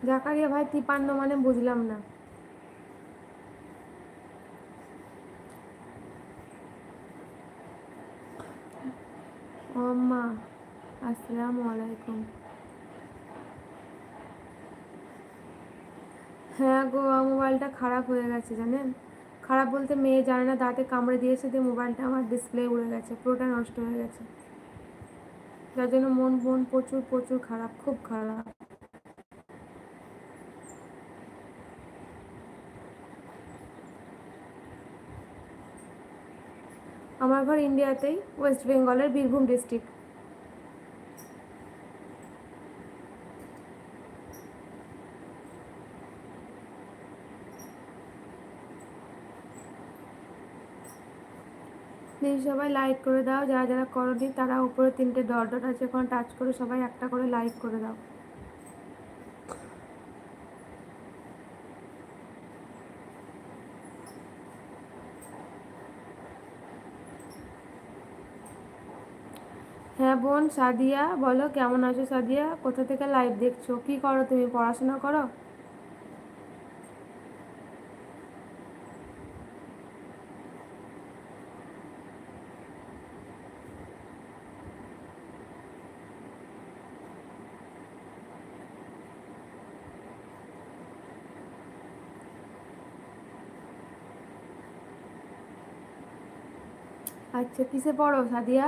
জাকারিয়া ভাই 53 মানে বুঝলাম না। ও আম্মা, আসসালামু আলাইকুম। হ্যাঁ গো, মোবাইলটা খারাপ হয়ে গেছে জানেন। খারাপ বলতে মেয়ে জানে না, দাঁতে কামড়ে দিয়েছে, দিয়ে মোবাইলটা আমার ডিসপ্লে উড়ে গেছে, পুরোটা নষ্ট হয়ে গেছে। যার জন্য মন মন প্রচুর প্রচুর খারাপ, খুব খারাপ। আমার ঘর ইন্ডিয়াতেই, ওয়েস্ট বেঙ্গলের বীরভূম ডিস্ট্রিক্ট। প্লিজ সবাই লাইক করে দাও, যারা যারা করোনি তারা উপরে 3টে ডট ডট আছে, ওখানে টাচ করে সবাই একটা করে লাইক করে দাও। হ্যাঁ বোন সাদিয়া, বলো কেমন আছো সাদিয়া? কোথা থেকে লাইভ দেখছো? কি করো তুমি, পড়াশোনা করো? আচ্ছা, কিসে পড়ো সাদিয়া?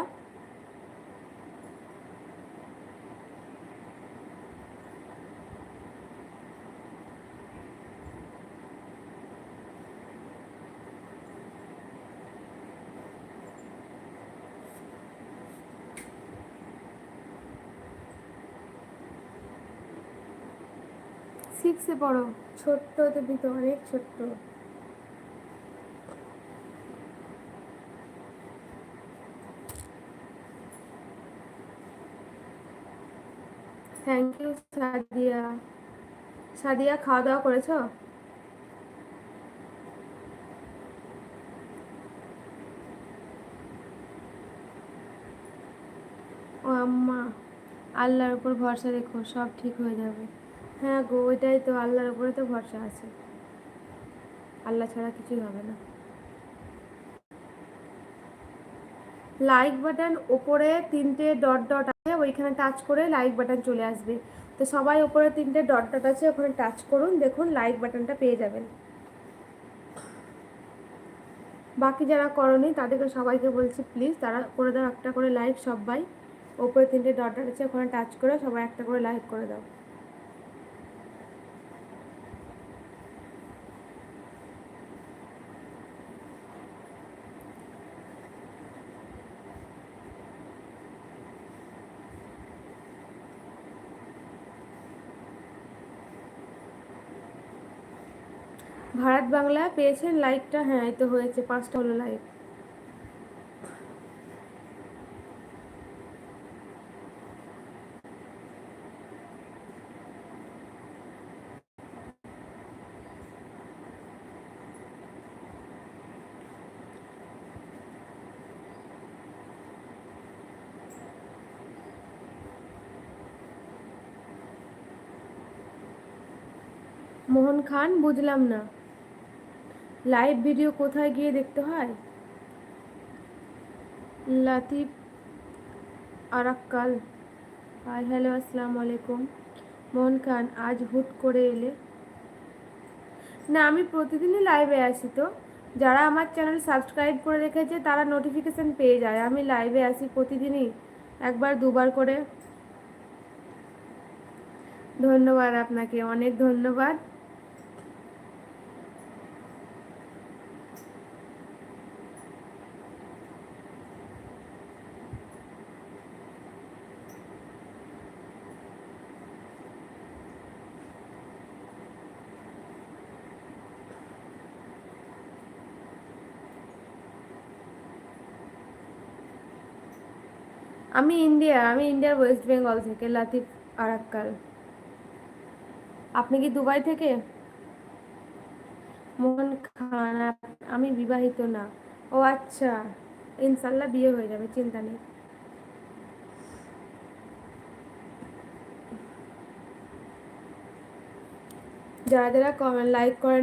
সিক্সে পড়ো? ছোট্ট তুমি তো, অনেক ছোট্ট। Thank you Sadia. সাদিয়া, খাওয়া দাওয়া করেছো? ও আম্মা, আল্লাহর উপর ভরসা রেখো, সব ঠিক হয়ে যাবে। হ্যাঁ গো, ওইটাই তো, আল্লাহর উপরে তো ভরসা আছে। আল্লাহ ছাড়া কিছুই হবে না। লাইক বাটন ওপরে 3টে ডট ডট আছে, ওইখানে টাচ করে লাইক বাটন চলে আসবে। তো সবাই ওপরে 3টে ডট ডট আছে, ওখানে টাচ করুন, দেখুন লাইক বাটনটা পেয়ে যাবেন। বাকি যারা করনি তাদেরকে সবাইকে বলছি প্লিজ তারা করে দাও একটা করে লাইক সবাই। ওপরে 3টে ডট ডট আছে, ওখানে টাচ করে সবাই একটা করে লাইক করে দাও। ভারত বাংলা পেয়েছেন লাইকটা? হ্যাঁ এই তো হয়েছে, 5টা হলো লাইক। মোহন খান, বুঝলাম না। লাইভ ভিডিও কোথায় গিয়ে দেখতে হয়? লাতিফ আরাক্কাল, হাই হ্যালো আসসালামু আলাইকুম। মোহন খান, আজ হুট করে এলে? না, আমি প্রতিদিনই লাইভে আসি তো। যারা আমার চ্যানেল সাবস্ক্রাইব করে রেখেছে তারা নোটিফিকেশান পেয়ে যায়, আমি লাইভে আসি প্রতিদিনই, একবার দুবার করে। ধন্যবাদ আপনাকে, অনেক ধন্যবাদ। আমি ইন্ডিয়ার ওয়েস্ট বেঙ্গল থেকে, লাতিফ আরাক্কাল। আপনি কি দুবাই থেকে? মোহন খান, আমি বিবাহিত না। ও আচ্ছা, ইনশাল্লাহ বিয়ে হয়ে যাবে, চিন্তা নেই। যারা যারা লাইক করেন